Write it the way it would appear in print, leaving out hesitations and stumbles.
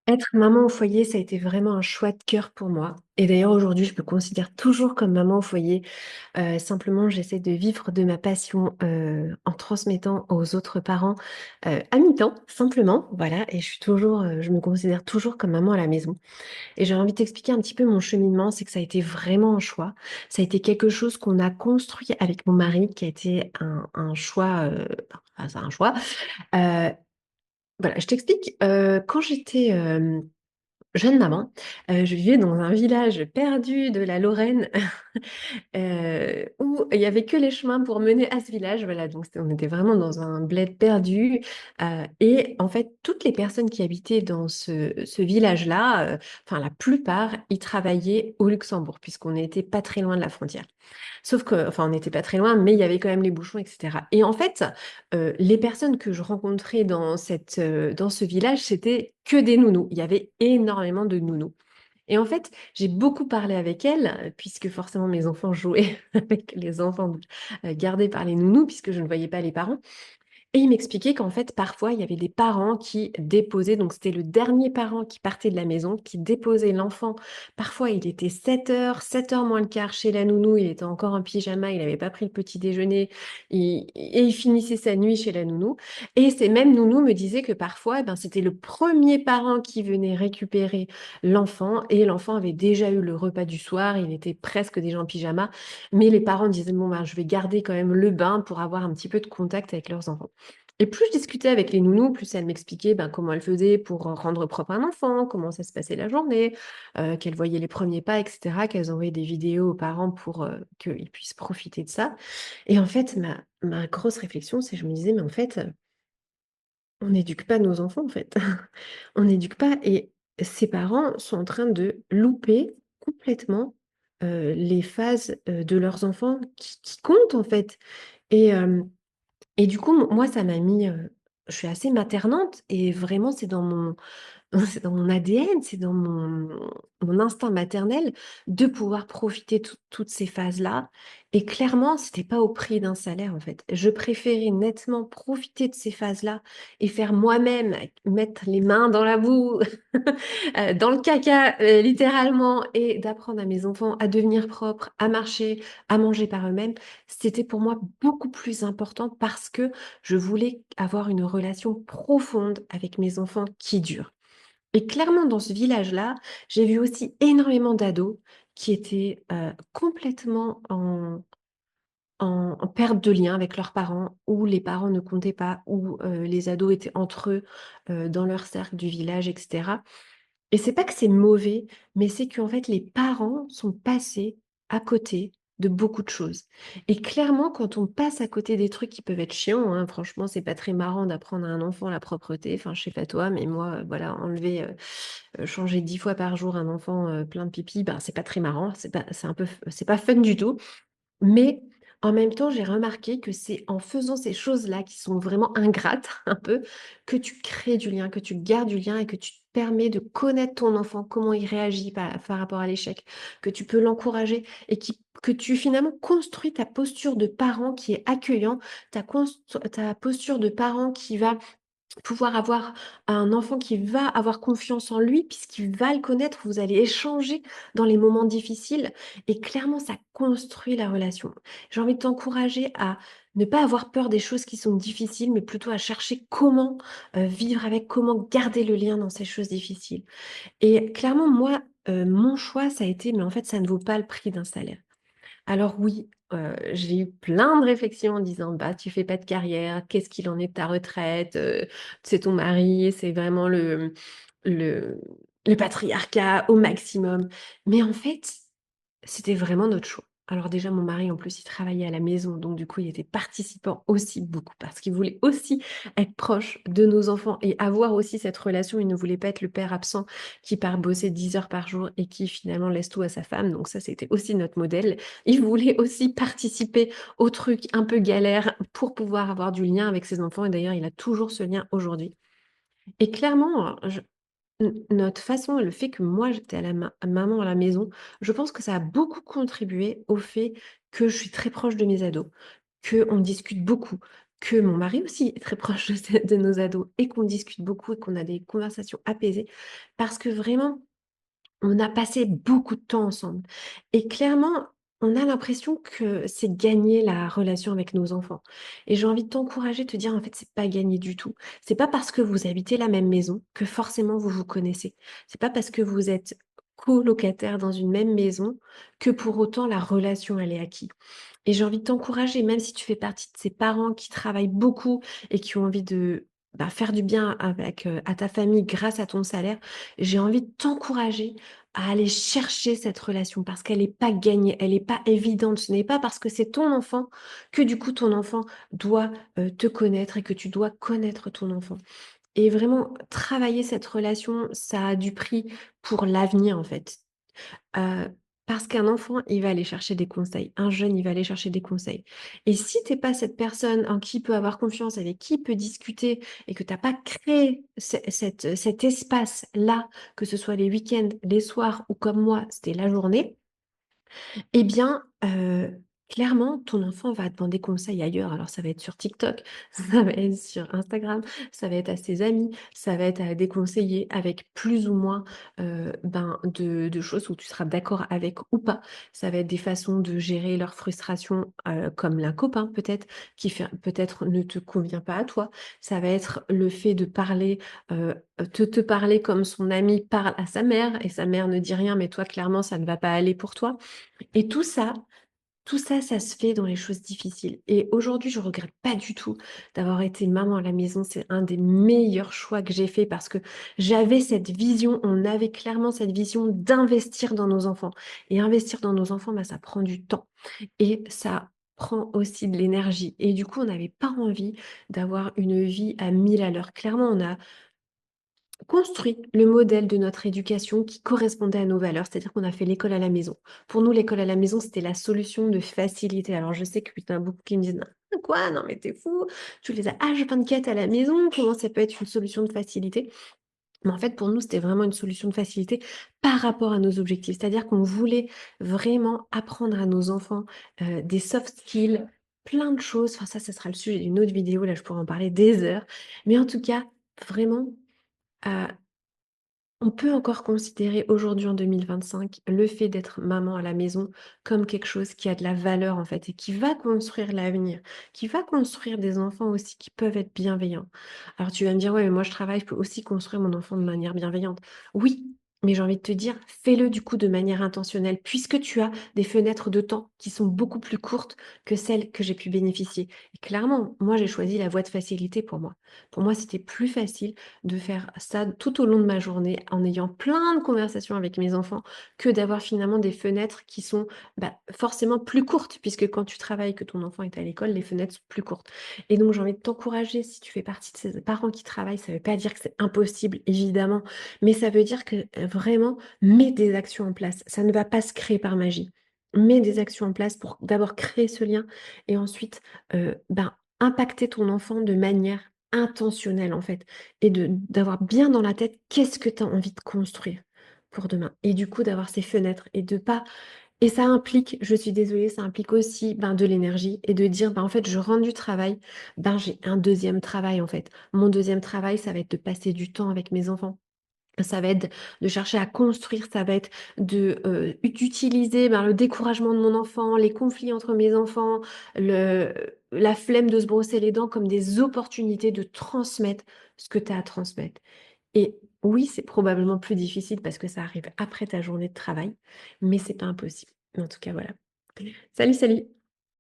Être maman au foyer, ça a été vraiment un choix de cœur pour moi et d'ailleurs aujourd'hui, je me considère toujours comme maman au foyer. Simplement j'essaie de vivre de ma passion, en transmettant aux autres parents, à mi-temps simplement, voilà et je me considère toujours comme maman à la maison et j'ai envie de t'expliquer un petit peu mon cheminement. C'est que ça a été vraiment un choix. Ça a été quelque chose qu'on a construit avec mon mari, qui a été un choix, enfin c'est un choix. Heu, voilà, je t'explique, quand j'étais, jeune maman, je vivais dans un village perdu de la Lorraine, où il y avait que les chemins pour mener à ce village, voilà, donc on était vraiment dans un bled perdu, et en fait, toutes les personnes qui habitaient dans ce village-là, enfin la plupart, ils travaillaient au Luxembourg puisqu'on était pas très loin de la frontière. Sauf que enfin, on n'était pas très loin, mais il y avait quand même les bouchons et cetera et en fait, les personnes que je rencontrais dans ce village, c'était que des nounous. Il y avait énormément de nounous et en fait, j'ai beaucoup parlé avec elles, puisque forcément mes enfants jouaient avec les enfants, gardés par les nounous puisque je ne voyais pas les parents et il m'expliquait qu'en fait, parfois, il y avait des parents qui déposaient, donc c'était le dernier parent qui partait de la maison, qui déposait l'enfant. Parfois, il était 7 heures moins le quart chez la nounou, il était encore en pyjama, il n'avait pas pris le petit déjeuner, et il finissait sa nuit chez la nounou. Et ces mêmes nounous me disaient que parfois, eh ben, c'était le premier parent qui venait récupérer l'enfant, et l'enfant avait déjà eu le repas du soir, il était presque déjà en pyjama, mais les parents disaient, bon, ben, je vais garder quand même le bain pour avoir un petit peu de contact avec leurs enfants. Et plus je discutais avec les nounous, plus elles m'expliquaient, ben, comment elles faisaient pour, rendre propre un enfant, comment ça se passait la journée, qu'elles voyaient les premiers pas et cetera, qu'elles envoyaient des vidéos aux parents pour, qu'ils puissent profiter de ça. Et en fait, ma grosse réflexion, c'est je me disais: «Mais en fait, on n'éduque pas nos enfants, en fait. On n'éduque pas et ces parents sont en train de louper complètement, les phases, de leurs enfants qui comptent, en fait». Et et du coup, moi, ça m'a mis, je suis assez maternante et vraiment c'est dans mon ADN, c'est dans mon instinct maternel de pouvoir profiter toutes ces phases-là et clairement, c'était pas au prix d'un salaire, en fait. Je préférais nettement profiter de ces phases-là et faire moi-même, mettre les mains dans la boue, dans le caca, littéralement et d'apprendre à mes enfants à devenir propres, à marcher, à manger par eux-mêmes. C'était pour moi beaucoup plus important parce que je voulais avoir une relation profonde avec mes enfants qui dure. Et clairement, dans ce village-là, j'ai vu aussi énormément d'ados qui étaient, complètement en perte de lien avec leurs parents, où les parents ne comptaient pas, où, les ados étaient entre eux, dans leur cercle du village et cetera. Et c'est pas que c'est mauvais, mais c'est qu'en fait, les parents sont passés à côté de beaucoup de choses. Et clairement, quand on passe à côté des trucs qui peuvent être chiants, hein, franchement, c'est pas très marrant d'apprendre à un enfant la propreté. Enfin, je sais pas toi, mais moi, voilà, changer 10 fois par jour un enfant, plein de pipi, ben, c'est pas très marrant, c'est pas fun du tout. Mais en même temps, j'ai remarqué que c'est en faisant ces choses-là qui sont vraiment ingrates un peu, que tu crées du lien, que tu gardes du lien et que tu te permets de connaître ton enfant, comment il réagit par rapport à l'échec, que tu peux l'encourager et que tu finalement construis ta posture de parent qui est accueillant, ta posture de parent qui va pouvoir avoir un enfant qui va avoir confiance en lui puisqu'il va le connaître, vous allez échanger dans les moments difficiles et clairement ça construit la relation. J'ai envie de t'encourager à ne pas avoir peur des choses qui sont difficiles, mais plutôt à chercher comment, vivre avec, comment garder le lien dans ces choses difficiles. Et clairement moi, mon choix ça a été: «Mais en fait ça ne vaut pas le prix d'un salaire». Alors oui, j'ai eu plein de réflexions en disant: «Bah, tu fais pas de carrière, qu'est-ce qu'il en est de ta retraite? C'est ton mari, c'est vraiment le le patriarcat au maximum». Mais en fait, c'était vraiment notre choix. Alors déjà, mon mari, en plus, il travaillait à la maison, donc du coup, il était participant aussi beaucoup parce qu'il voulait aussi être proche de nos enfants et avoir aussi cette relation. Il ne voulait pas être le père absent qui part bosser 10 heures par jour et qui finalement laisse tout à sa femme. Donc ça, c'était aussi notre modèle. Il voulait aussi participer au truc un peu galère pour pouvoir avoir du lien avec ses enfants et d'ailleurs, il a toujours ce lien aujourd'hui. Et clairement, notre façon et le fait que moi j'étais à la maman à la maison, je pense que ça a beaucoup contribué au fait que je suis très proche de mes ados, qu'on discute beaucoup, que mon mari aussi est très proche de nos ados et qu'on discute beaucoup et qu'on a des conversations apaisées parce que vraiment on a passé beaucoup de temps ensemble et clairement, on a l'impression que c'est gagner la relation avec nos enfants et j'ai envie de t'encourager, de te dire: «En fait, c'est pas gagné du tout». C'est pas parce que vous habitez la même maison que forcément vous vous connaissez. C'est pas parce que vous êtes colocataires dans une même maison que pour autant la relation, elle est acquise. Et j'ai envie de t'encourager, même si tu fais partie de ces parents qui travaillent beaucoup et qui ont envie de, bah, faire du bien avec, à ta famille grâce à ton salaire, j'ai envie de t'encourager à aller chercher cette relation parce qu'elle n'est pas gagnée, elle n'est pas évidente. Ce n'est pas parce que c'est ton enfant que du coup ton enfant doit, te connaître et que tu dois connaître ton enfant. Et vraiment travailler cette relation, ça a du prix pour l'avenir en fait. Heu, Parce qu'un enfant, il va aller chercher des conseils. Un jeune, il va aller chercher des conseils. Et si tu es pas cette personne en qui il peut avoir confiance, avec qui il peut discuter et que tu as pas créé cet espace-là, que ce soit les week-ends, les soirs ou comme moi, c'était la journée, eh bien, clairement, ton enfant va demander conseil ailleurs. Alors ça va être sur TikTok, ça va être sur Instagram, ça va être à ses amis, ça va être à des conseillers avec plus ou moins, ben, de choses où tu seras d'accord avec ou pas. Ça va être des façons de gérer leur frustration, comme l'un copain peut-être, qui fait peut-être ne te convient pas à toi. Ça va être le fait de parler, te parler comme son ami parle à sa mère et sa mère ne dit rien, mais toi clairement ça ne va pas aller pour toi. Et tout ça, ça se fait dans les choses difficiles. Et aujourd'hui, je regrette pas du tout d'avoir été maman à la maison. C'est un des meilleurs choix que j'ai fait parce que j'avais cette vision, on avait clairement cette vision d'investir dans nos enfants. Et investir dans nos enfants, bah, ça prend du temps et ça prend aussi de l'énergie. Et du coup, on n'avait pas envie d'avoir une vie à 1000 à l'heure. Clairement, on a construit le modèle de notre éducation qui correspondait à nos valeurs, c'est-à-dire qu'on a fait l'école à la maison. Pour nous, l'école à la maison, c'était la solution de facilité. Alors je sais que putain, beaucoup qui me disent: «Non, quoi? Non mais t'es fou, tu les as H24 à la maison, comment ça peut être une solution de facilité?» Mais en fait, pour nous, c'était vraiment une solution de facilité par rapport à nos objectifs. C'est-à-dire qu'on voulait vraiment apprendre à nos enfants, des soft skills, plein de choses. Enfin ça sera le sujet d'une autre vidéo, là je pourrais en parler des heures. Mais en tout cas, vraiment, heu on peut encore considérer aujourd'hui en 2025 le fait d'être maman à la maison comme quelque chose qui a de la valeur en fait et qui va construire l'avenir, qui va construire des enfants aussi qui peuvent être bienveillants. Alors tu vas me dire: «Ouais, mais moi je travaille, je peux aussi construire mon enfant de manière bienveillante». Oui, mais j'ai envie de te dire, fais-le du coup de manière intentionnelle puisque tu as des fenêtres de temps qui sont beaucoup plus courtes que celles que j'ai pu bénéficier. Et clairement, moi j'ai choisi la voie de facilité pour moi. Pour moi, c'était plus facile de faire ça tout au long de ma journée en ayant plein de conversations avec mes enfants que d'avoir finalement des fenêtres qui sont, bah, forcément plus courtes puisque quand tu travailles, que ton enfant est à l'école, les fenêtres sont plus courtes. Et donc j'ai envie de t'encourager si tu fais partie de ces parents qui travaillent, ça ne veut pas dire que c'est impossible évidemment, mais ça veut dire que, vraiment mets des actions en place. Ça ne va pas se créer par magie. Mets des actions en place pour d'abord créer ce lien et ensuite, ben, impacter ton enfant de manière intentionnelle en fait et de d'avoir bien dans la tête qu'est-ce que tu as envie de construire pour demain et du coup d'avoir ces fenêtres et de pas et ça implique, je suis désolée, ça implique aussi, ben, de l'énergie et de dire: «Ben, en fait, je rentre du travail, ben, j'ai un deuxième travail, en fait. Mon deuxième travail, ça va être de passer du temps avec mes enfants». Ça va être de chercher à construire, ça va être de, d'utiliser, ben, le découragement de mon enfant, les conflits entre mes enfants, le la flemme de se brosser les dents comme des opportunités de transmettre ce que tu as à transmettre. Et oui, c'est probablement plus difficile parce que ça arrive après ta journée de travail, mais c'est pas impossible. En tout cas, voilà. Salut, salut!